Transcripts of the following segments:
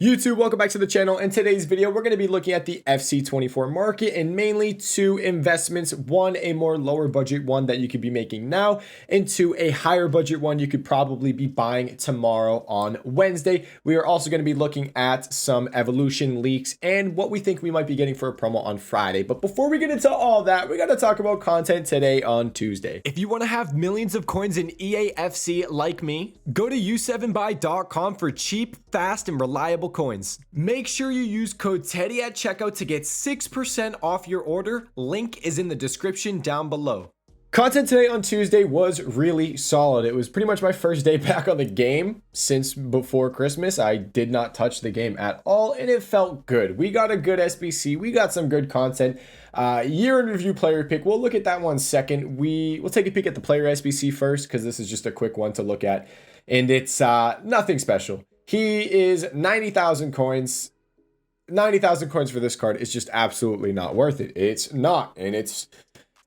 YouTube, welcome back to the channel. In today's video, we're going to be looking at the FC24 market and mainly two investments. One, a more lower budget one that you could be making now, and two, a higher budget one you could probably be buying tomorrow on Wednesday. We are also going to be looking at some evolution leaks and what we think we might be getting for a promo on Friday. But before we get into all that, we got to talk about content today on Tuesday. If you want to have millions of coins in eafc like me, go to u7buy.com for cheap, fast, and reliable coins. Make sure you use code TEDDY at checkout to get 6% off your order. Link is in the description down below. Content today on Tuesday was really solid. It was pretty much my first day back on the game since before Christmas. I did not touch the game at all, and it felt good. We got a good SBC. We got some good content. Year in review player pick. We'll look at that one second. We'll take a peek at the player SBC first because this is just a quick one to look at, and it's nothing special. He is 90,000 coins. 90,000 coins for this card is just absolutely not worth it. It's not, and it's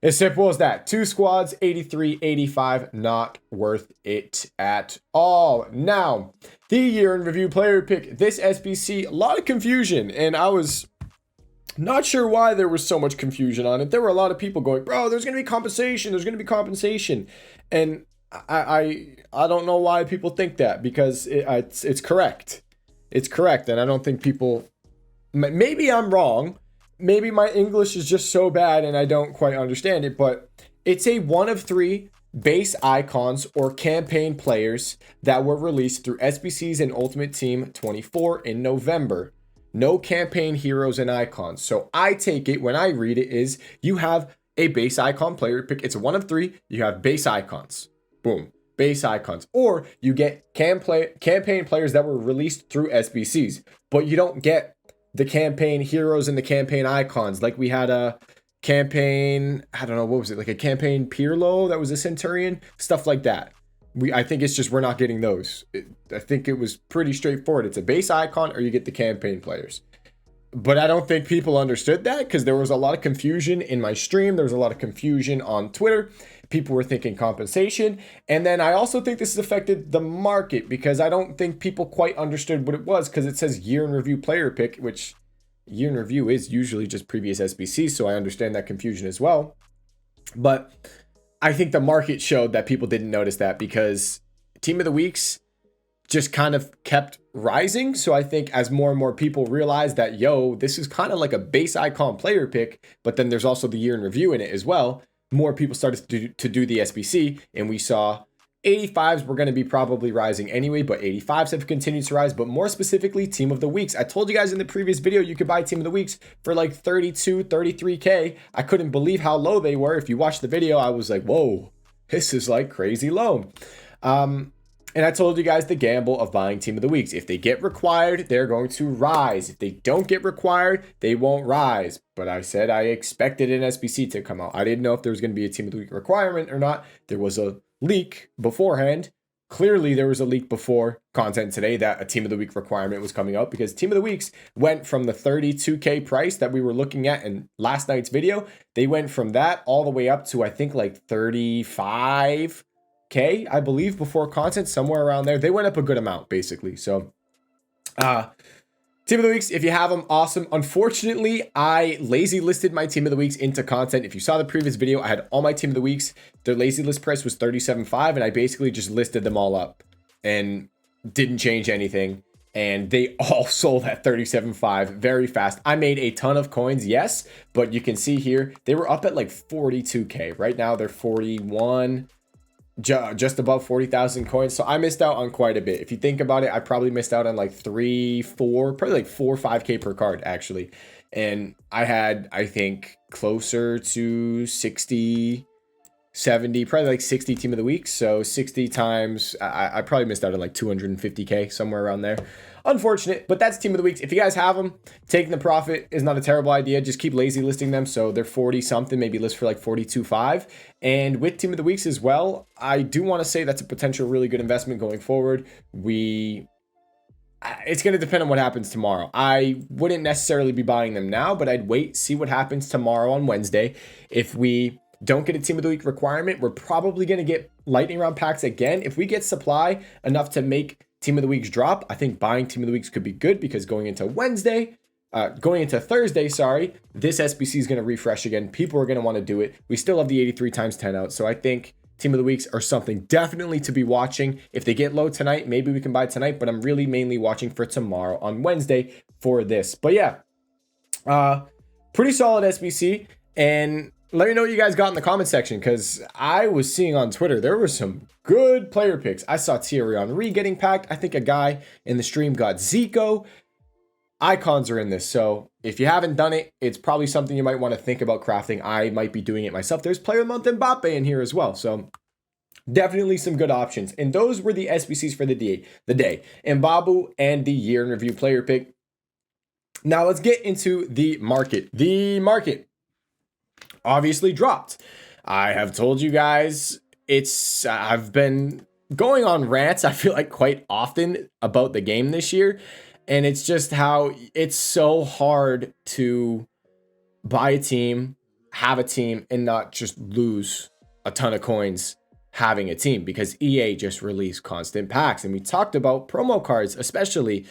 as simple as that. Two squads, 83, 85, not worth it at all. Now, the year in review player pick, this SBC, a lot of confusion, and I was not sure why there was so much confusion on it. There were a lot of people going, bro, there's going to be compensation. There's going to be compensation. And I don't know why people think that, because it's correct. It's correct. And I don't think people, maybe I'm wrong. Maybe my English is just so bad and I don't quite understand it, but it's a 1 of 3 base icons or campaign players that were released through SBCs and Ultimate Team 24 in November. No campaign heroes and icons. So I take it, when I read it, is you have a base icon player pick. It's a 1 of 3. You have base icons. Boom. Base icons. Or you get campaign players that were released through SBCs, but you don't get the campaign heroes and the campaign icons. Like we had a campaign, I don't know, what was it? Like a campaign Pirlo that was a Centurion, stuff like that. I think it's just we're not getting those. I think it was pretty straightforward. It's a base icon or you get the campaign players. But I don't think people understood that because there was a lot of confusion in my stream. There was a lot of confusion on Twitter. People were thinking compensation. And then I also think this has affected the market because I don't think people quite understood what it was, because it says year in review player pick, which year in review is usually just previous SBC. So I understand that confusion as well. But I think the market showed that people didn't notice that because team of the weeks just kind of kept rising. So I think as more and more people realize that, yo, this is kind of like a base icon player pick, but then there's also the year in review in it as well, more people started to do the SBC, and we saw 85s were going to be probably rising anyway, but 85s have continued to rise. But more specifically, team of the weeks. I told you guys in the previous video you could buy team of the weeks for like 32, 33K. I couldn't believe how low they were. If you watched the video, I was like, whoa, this is like crazy low. And I told you guys the gamble of buying team of the weeks. If they get required, they're going to rise. If they don't get required, they won't rise. But I said I expected an SBC to come out. I didn't know if there was going to be a team of the week requirement or not. There was a leak beforehand. Clearly, there was a leak before content today that a team of the week requirement was coming out, because team of the weeks went from the 32K price that we were looking at in last night's video. They went from that all the way up to, I think, like 35K, I believe, before content, somewhere around there. They went up a good amount, basically. So, team of the weeks, if you have them, awesome. Unfortunately, I lazy listed my team of the weeks into content. If you saw the previous video, I had all my team of the weeks. Their lazy list price was 37.5, and I basically just listed them all up and didn't change anything. And they all sold at 37.5 very fast. I made a ton of coins, yes, but you can see here, they were up at like 42K. Right now, they're 41, just above 40,000 coins. So I missed out on quite a bit. If you think about it, I probably missed out on like 3, 4, probably like 4 or 5K per card actually. And I had, I think, closer to 60, 70, probably like 60 team of the week. So 60 times, I probably missed out on like 250K, somewhere around there. Unfortunate, but that's team of the weeks. If you guys have them, taking the profit is not a terrible idea. Just keep lazy listing them. So they're 40 something, maybe list for like 42.5. And with team of the weeks as well, I do want to say that's a potential really good investment going forward. It's going to depend on what happens tomorrow. I wouldn't necessarily be buying them now, but I'd wait, see what happens tomorrow on Wednesday. If we don't get a team of the week requirement, we're probably going to get lightning round packs again. If we get supply enough to make Team of the Weeks drop, I think buying Team of the Weeks could be good because going into Thursday, sorry, this SBC is going to refresh again. People are going to want to do it. We still have the 83 times 10 out. So I think Team of the Weeks are something definitely to be watching. If they get low tonight, maybe we can buy tonight, but I'm really mainly watching for tomorrow on Wednesday for this. But yeah, pretty solid SBC. And let me know what you guys got in the comment section, because I was seeing on Twitter, there were some good player picks. I saw Thierry Henry getting packed. I think a guy in the stream got Zico. Icons are in this. So if you haven't done it, it's probably something you might want to think about crafting. I might be doing it myself. There's player of the month Mbappe in here as well. So definitely some good options. And those were the SBCs for the day. Mbabu and the year in review player pick. Now let's get into the market. The market obviously dropped. I have told you guys I've been going on rants, I feel like, quite often about the game this year. And it's just how it's so hard to buy a team, have a team, and not just lose a ton of coins having a team, because EA just released constant packs. And we talked about promo cards, especially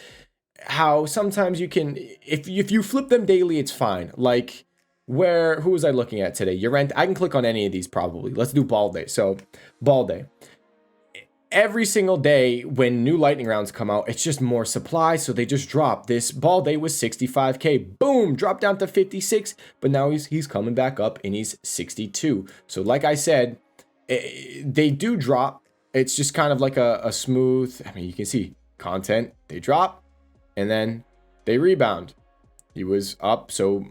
how sometimes you can, if you flip them daily, it's fine. Like, who was I looking at today? Llorente. I can click on any of these probably. Let's do Balde. So Balde. Every single day when new lightning rounds come out, it's just more supply, so they just drop. This Balde was 65k, boom, dropped down to 56, but now he's coming back up and he's 62. So like I said, they do drop. It's just kind of like a smooth, I mean, you can see content, they drop and then they rebound. He was up, so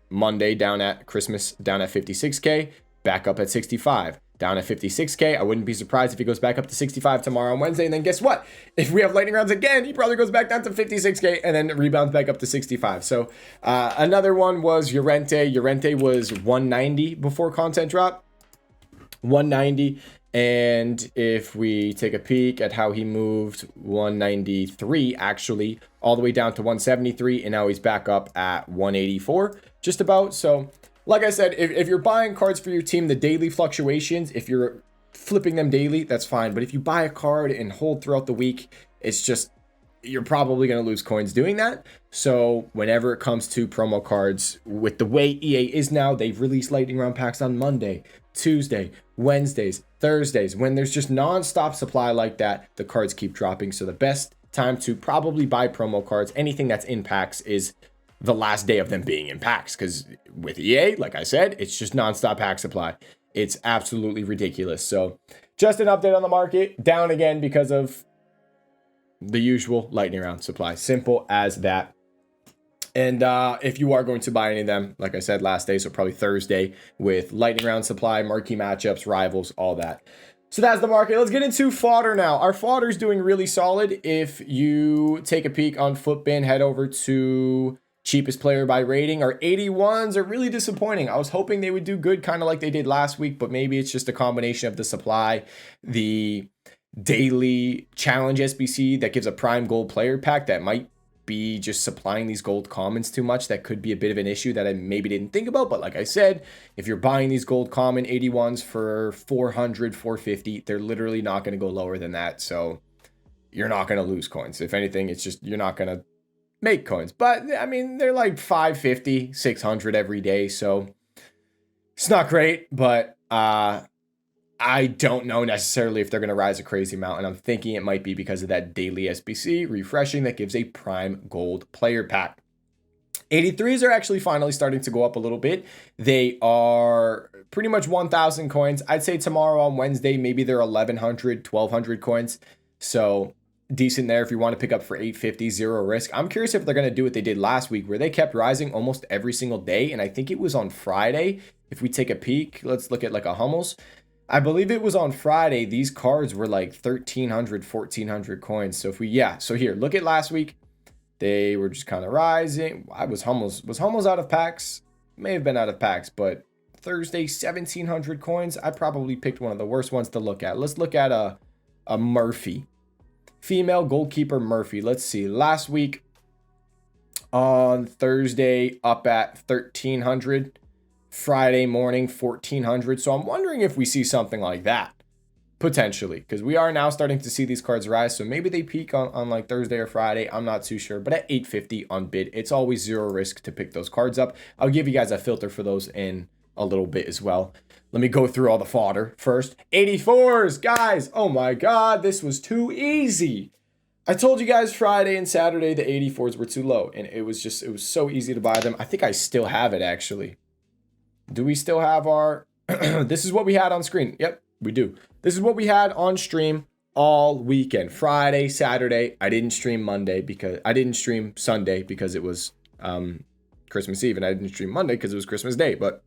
Monday down at Christmas, down at 56k, back up at 65. Down at 56k. I wouldn't be surprised if he goes back up to 65 tomorrow on Wednesday. And then guess what? If we have lightning rounds again, he probably goes back down to 56k and then rebounds back up to 65. So another one was Llorente. Llorente was 190 before content drop. 190. And if we take a peek at how he moved, 193 actually, all the way down to 173. And now he's back up at 184, just about. So like I said, if you're buying cards for your team, the daily fluctuations, if you're flipping them daily, that's fine. But if you buy a card and hold throughout the week, it's just, you're probably going to lose coins doing that. So whenever it comes to promo cards, with the way EA is now, they've released lightning round packs on Monday, Tuesday, Wednesdays, Thursdays. When there's just non-stop supply like that, the cards keep dropping. So the best time to probably buy promo cards, anything that's in packs, is the last day of them being in packs, because with EA, like I said, it's just nonstop pack supply. It's absolutely ridiculous. So just an update on the market, down again because of the usual lightning round supply. Simple as that. And if you are going to buy any of them, like I said, last day, so probably Thursday, with lightning round supply, marquee matchups, rivals, all that. So that's the market. Let's get into fodder now. Our fodder is doing really solid. If you take a peek on Footbin, head over to cheapest player by rating. Our 81s are really disappointing. I was hoping they would do good, kind of like they did last week, but maybe it's just a combination of the supply, the daily challenge SBC that gives a prime gold player pack that might be just supplying these gold commons too much. That could be a bit of an issue that I maybe didn't think about. But like I said, if you're buying these gold common 81s for 400, 450, they're literally not going to go lower than that. So you're not going to lose coins. If anything, it's just, you're not going to make coins. But I mean, they're like 550, 600 every day. So it's not great, but I don't know necessarily if they're going to rise a crazy amount, and I'm thinking it might be because of that daily SBC refreshing that gives a prime gold player pack. 83s are actually finally starting to go up a little bit. They are pretty much 1,000 coins. I'd say tomorrow on Wednesday, maybe they're 1,100, 1,200 coins. So decent there if you want to pick up for 850, zero risk. I'm curious if they're going to do what they did last week, where they kept rising almost every single day. And I think it was on Friday. If we take a peek, let's look at like a Hummels. I believe it was on Friday. These cards were like 1,300, 1,400 coins. So if we, so here, look at last week. They were just kind of rising. Was Hummels out of packs? May have been out of packs, but Thursday, 1,700 coins. I probably picked one of the worst ones to look at. Let's look at a Murphy. Female goalkeeper Murphy. Let's see. Last week on Thursday, up at 1,300. Friday morning, 1,400. So I'm wondering if we see something like that. Potentially, because we are now starting to see these cards rise. So maybe they peak on like Thursday or Friday. I'm not too sure. But at 850 on bid, it's always zero risk to pick those cards up. I'll give you guys a filter for those in a little bit as well. Let me go through all the fodder first. 84s, guys. Oh my God, this was too easy. I told you guys Friday and Saturday the 84s were too low. And it was so easy to buy them. I think I still have it, actually. Do we still have our... This is what we had on screen. Yep, we do. This is what we had on stream all weekend. Friday, Saturday. I didn't stream Sunday because it was Christmas Eve, and I didn't stream Monday because it was Christmas Day. But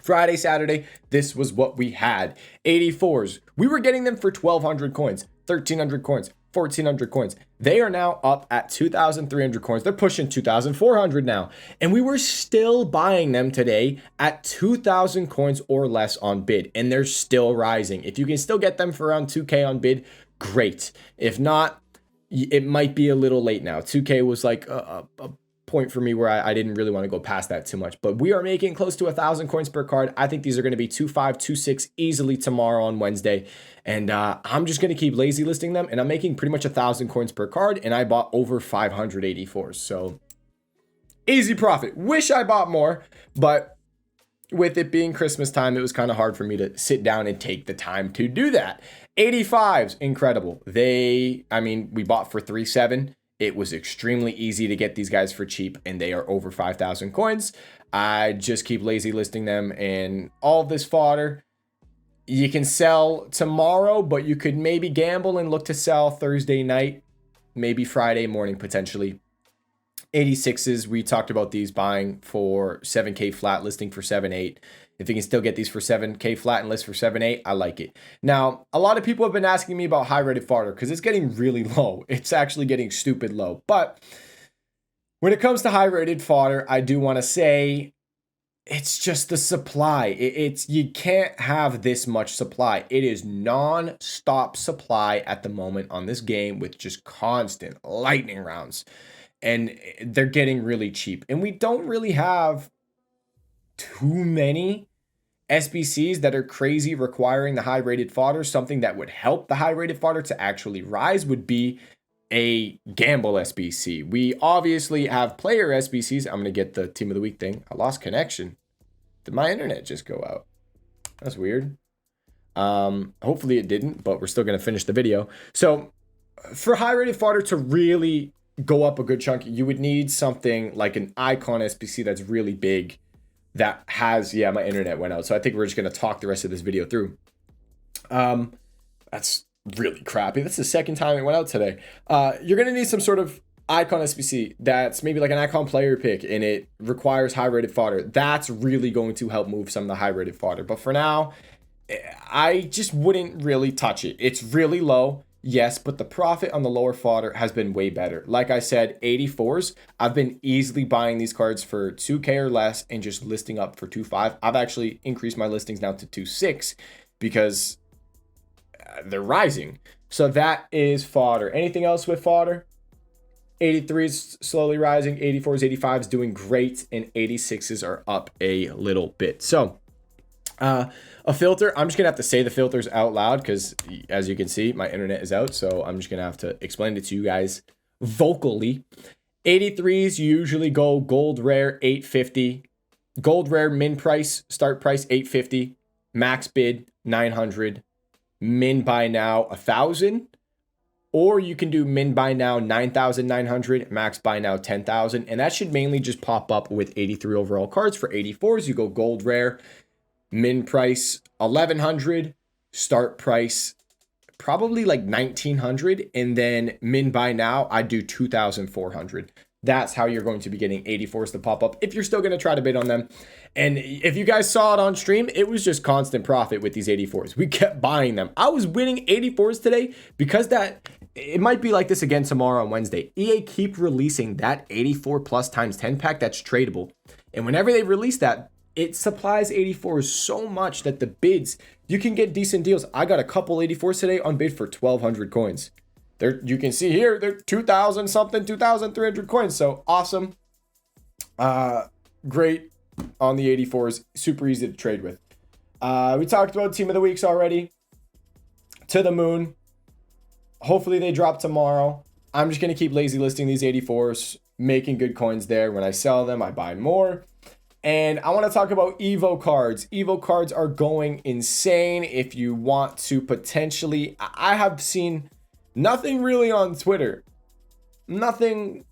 Friday, Saturday, this was what we had. 84s. We were getting them for 1,200 coins, 1,300 coins, 1,400 coins. They are now up at 2,300 coins. They're pushing 2,400 now. And we were still buying them today at 2,000 coins or less on bid. And they're still rising. If you can still get them for around 2K on bid, great. If not, it might be a little late now. 2K was like a point for me where I didn't really want to go past that too much. But we are making close to 1,000 coins per card. I think these are going to be 2.5, 2.6 easily tomorrow on Wednesday. And I'm just going to keep lazy listing them. And I'm making pretty much 1,000 coins per card. And I bought over 584s. So easy profit. Wish I bought more. But with it being Christmas time, it was kind of hard for me to sit down and take the time to do that. 85s, incredible. We bought for 3.7. It was extremely easy to get these guys for cheap, and they are over 5,000 coins. I just keep lazy listing them, and all of this fodder, you can sell tomorrow, but you could maybe gamble and look to sell Thursday night, maybe Friday morning, potentially. 86s, we talked about these buying for 7K flat, listing for 7.8. If you can still get these for 7K flat and list for 7.8, I like it. Now, a lot of people have been asking me about high rated fodder because it's getting really low. It's actually getting stupid low. But when it comes to high rated fodder, I do want to say it's just the supply. You can't have this much supply. It is non-stop supply at the moment on this game with just constant lightning rounds. And they're getting really cheap. And we don't really have too many SBCs that are crazy requiring the high rated fodder. Something that would help the high rated fodder to actually rise would be a gamble SBC. We obviously have player SBCs. I'm going to get the team of the week thing. I lost connection. Did my internet just go out? That's weird. Hopefully it didn't, but we're still going to finish the video. So for high rated fodder to really go up a good chunk, you would need something like an icon SBC that's really big. That has, yeah, my internet went out. So I think we're just going to talk the rest of this video through. That's really crappy. That's the second time it went out today. You're going to need some sort of icon SBC that's maybe like an icon player pick, and it requires high rated fodder. That's really going to help move some of the high rated fodder. But for now, I just wouldn't really touch it. It's really low. Yes, but the profit on the lower fodder has been way better. Like I said, 84s, I've been easily buying these cards for 2K or less and just listing up for 2.5. I've actually increased my listings now to 2.6 because they're rising. So that is fodder. Anything else with fodder? 83s slowly rising, 84s, 85s doing great, and 86s are up a little bit. So a filter, I'm just gonna have to say the filters out loud because as you can see, my internet is out. So I'm just gonna have to explain it to you guys vocally. 83s usually go gold rare 850, gold rare min price, start price 850, max bid 900, min buy now 1,000, or you can do min buy now 9,900, max buy now 10,000, and that should mainly just pop up with 83 overall cards. For 84s, you go gold rare, min price 1,100, start price probably like 1,900, and then min buy now I do 2,400. That's how you're going to be getting 84s to pop up if you're still going to try to bid on them. And if you guys saw it on stream, it was just constant profit with these 84s. We kept buying them. I was winning 84s today because it might be like this again tomorrow on Wednesday. EA keep releasing that 84 plus times 10 pack that's tradable, and whenever they release that, it supplies 84s so much that the bids, you can get decent deals. I got a couple 84s today on bid for 1,200 coins. You can see here, they're 2,000 something, 2,300 coins. So awesome. Great on the 84s. Super easy to trade with. We talked about team of the weeks already. to the moon. Hopefully they drop tomorrow. I'm just going to keep lazy listing these 84s, making good coins there. When I sell them, I buy more. And I want to talk about Evo cards. Evo cards are going insane. If you want to potentially, I have seen nothing really on Twitter. Nothing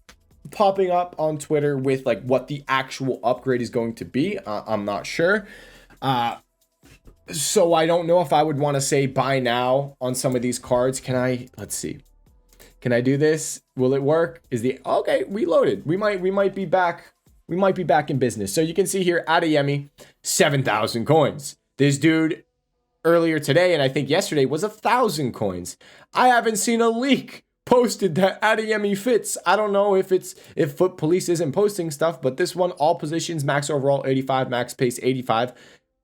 popping up on Twitter with like what the actual upgrade is going to be. I'm not sure. So I don't know if I would want to say buy now on some of these cards. Let's see. Can I do this? Will it work? Okay, we loaded. We might be back. We might be back in business. So you can see here, Adeyemi, 7,000 coins. This dude earlier today, and I think yesterday, was 1,000 coins. I haven't seen a leak posted that Adeyemi fits. I don't know if Foot Police isn't posting stuff, but this one, all positions, max overall 85, max pace 85.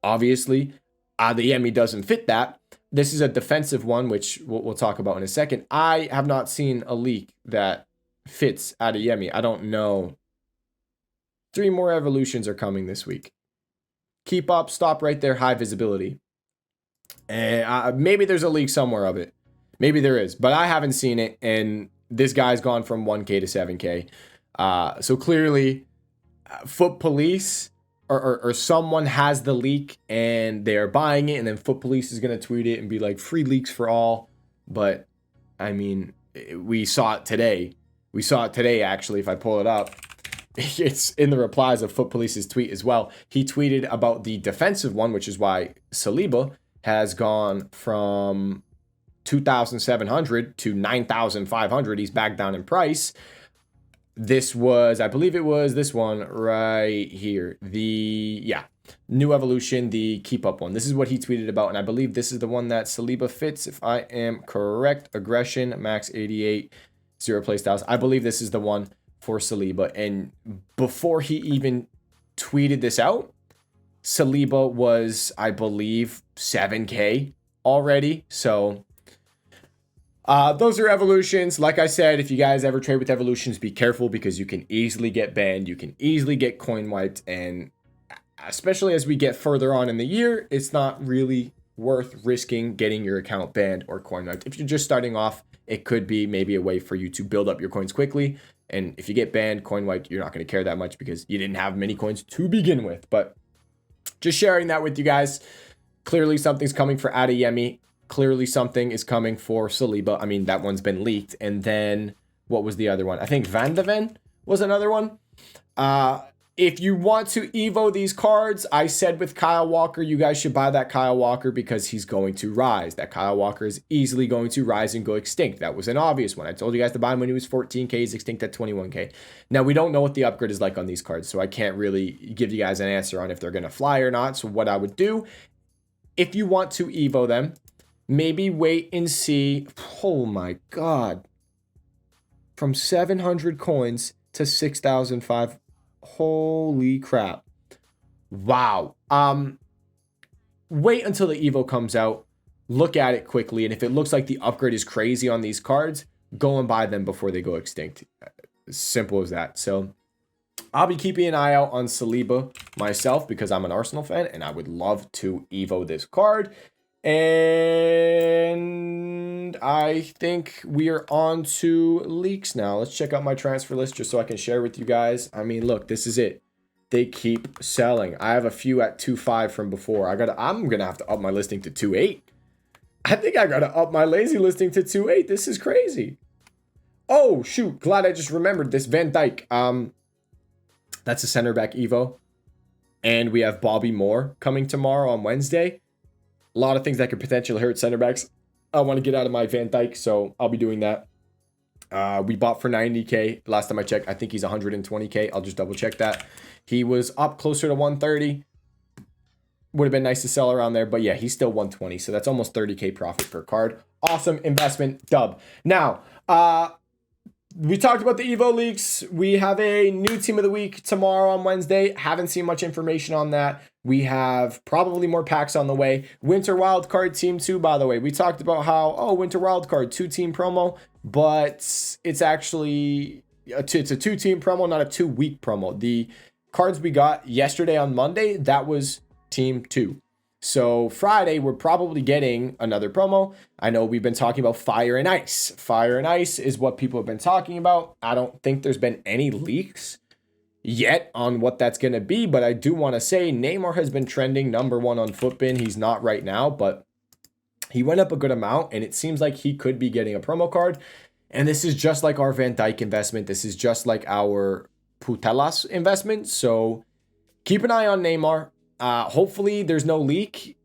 Obviously, Adeyemi doesn't fit that. This is a defensive one, which we'll talk about in a second. I have not seen a leak that fits Adeyemi. I don't know. 3 more evolutions are coming this week. Keep up, stop right there, high visibility. And maybe there's a leak somewhere of it. Maybe there is, but I haven't seen it. And this guy's gone from 1K to 7K. So clearly, Foot Police or someone has the leak and they're buying it, and then Foot Police is going to tweet it and be like, free leaks for all. But I mean, we saw it today. We saw it today, actually, if I pull it up. It's in the replies of Foot Police's tweet as well. He tweeted about the defensive one, which is why Saliba has gone from 2,700 to 9,500. He's back down in price. This was, I believe it was this one right here. New evolution, the keep up one. This is what he tweeted about, and I believe this is the one that Saliba fits, if I am correct. Aggression, max 88, 0 playstyles. I believe this is the one for Saliba. And before he even tweeted this out, Saliba was, I believe, 7K already. So those are evolutions. Like I said, if you guys ever trade with evolutions, be careful because you can easily get banned. You can easily get coin wiped. And especially as we get further on in the year, it's not really worth risking getting your account banned or coin wiped. If you're just starting off, it could be maybe a way for you to build up your coins quickly. And if you get banned, coin wiped, you're not going to care that much because you didn't have many coins to begin with. But just sharing that with you guys. Clearly something's coming for Adeyemi. Clearly something is coming for Saliba. I mean, that one's been leaked. And then what was the other one? I think Van de Ven was another one. If you want to Evo these cards, I said with Kyle Walker, you guys should buy that Kyle Walker because he's going to rise. That Kyle Walker is easily going to rise and go extinct. That was an obvious one. I told you guys to buy him when he was 14K. He's extinct at 21K. Now, we don't know what the upgrade is like on these cards, so I can't really give you guys an answer on if they're going to fly or not. So what I would do, if you want to Evo them, maybe wait and see. Oh my God. From 700 coins to 6,500. Holy crap. Wow. Wait until the Evo comes out. Look at it quickly. And if it looks like the upgrade is crazy on these cards, go and buy them before they go extinct. Simple as that. So I'll be keeping an eye out on Saliba myself because I'm an Arsenal fan and I would love to Evo this card. And I think we are on to leaks now. Let's check out my transfer list just so I can share with you guys. I mean, look, this is it. They keep selling. I have a few at 2.5 from before. I'm gonna have to up my listing to 2.8. I think I gotta up my lazy listing to 2.8. This is crazy. Oh shoot! Glad I just remembered this. Van Dijk. That's a center back Evo, and we have Bobby Moore coming tomorrow on Wednesday. A lot of things that could potentially hurt center backs. I want to get out of my Van Dijk, so I'll be doing that. We bought for 90K. Last time I checked, I think he's 120K. I'll just double check that. He was up closer to 130. Would have been nice to sell around there, but yeah, he's still 120. So that's almost 30K profit per card. Awesome investment, dub. Now, we talked about the Evo leaks. We have a new team of the week tomorrow on Wednesday. Haven't seen much information on that. We have probably more packs on the way. Winter Wildcard Team 2, by the way. We talked about how, Winter Wildcard 2-team promo, but it's actually, it's a 2-team promo, not a 2-week promo. The cards we got yesterday on Monday, that was Team 2. So Friday, we're probably getting another promo. I know we've been talking about Fire and Ice. Fire and Ice is what people have been talking about. I don't think there's been any leaks yet on what that's going to be, but I do want to say Neymar has been trending #1 on Footbin. He's not right now, but he went up a good amount, and it seems like he could be getting a promo card. And this is just like our Van Dijk investment. This is just like our Putellas investment. So keep an eye on Neymar. Hopefully there's no leak.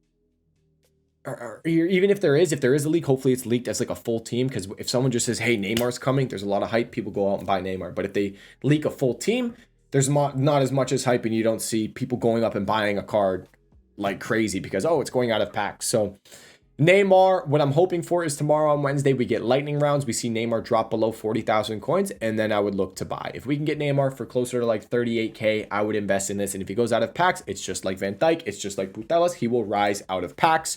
Or even if there is a leak, hopefully it's leaked as like a full team. Because if someone just says, hey, Neymar's coming, there's a lot of hype. People go out and buy Neymar. But if they leak a full team, there's not as much as hype, and you don't see people going up and buying a card like crazy because, oh, it's going out of packs. So Neymar, what I'm hoping for is tomorrow on Wednesday, we get lightning rounds. We see Neymar drop below 40,000 coins, and then I would look to buy. If we can get Neymar for closer to like 38K, I would invest in this. And if he goes out of packs, it's just like Van Dijk. It's just like Putellas. He will rise out of packs,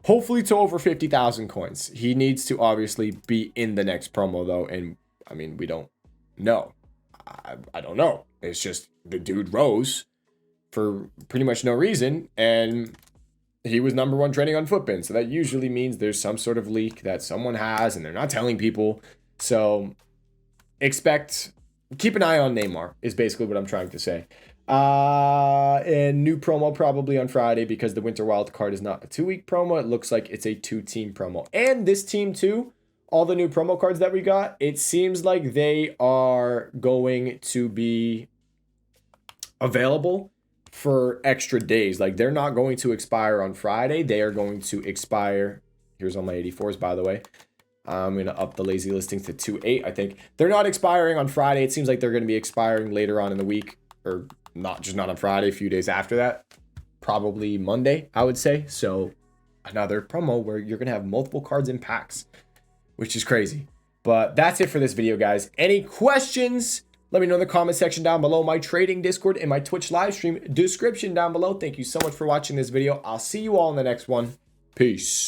hopefully to over 50,000 coins. He needs to obviously be in the next promo, though. And I mean, we don't know. I don't know. It's just the dude rose for pretty much no reason, and he was #1 trending on Footbin. So that usually means there's some sort of leak that someone has and they're not telling people. So keep an eye on Neymar is basically what I'm trying to say. And new promo probably on Friday because the Winter Wild card is not a 2-week promo. It looks like it's a 2-team promo. And this team too, all the new promo cards that we got, it seems like they are going to be available for extra days. Like they're not going to expire on Friday. They are going to expire. Here's all my 84s, by the way. I'm going to up the lazy listings to 2.8. I think they're not expiring on Friday. It seems like they're going to be expiring later on in the week, or not on Friday, a few days after that, probably Monday, I would say. So another promo where you're going to have multiple cards in packs, which is crazy. But that's it for this video, guys. Any questions? Let me know in the comment section down below. My trading Discord and my Twitch live stream description down below. Thank you so much for watching this video. I'll see you all in the next one. Peace.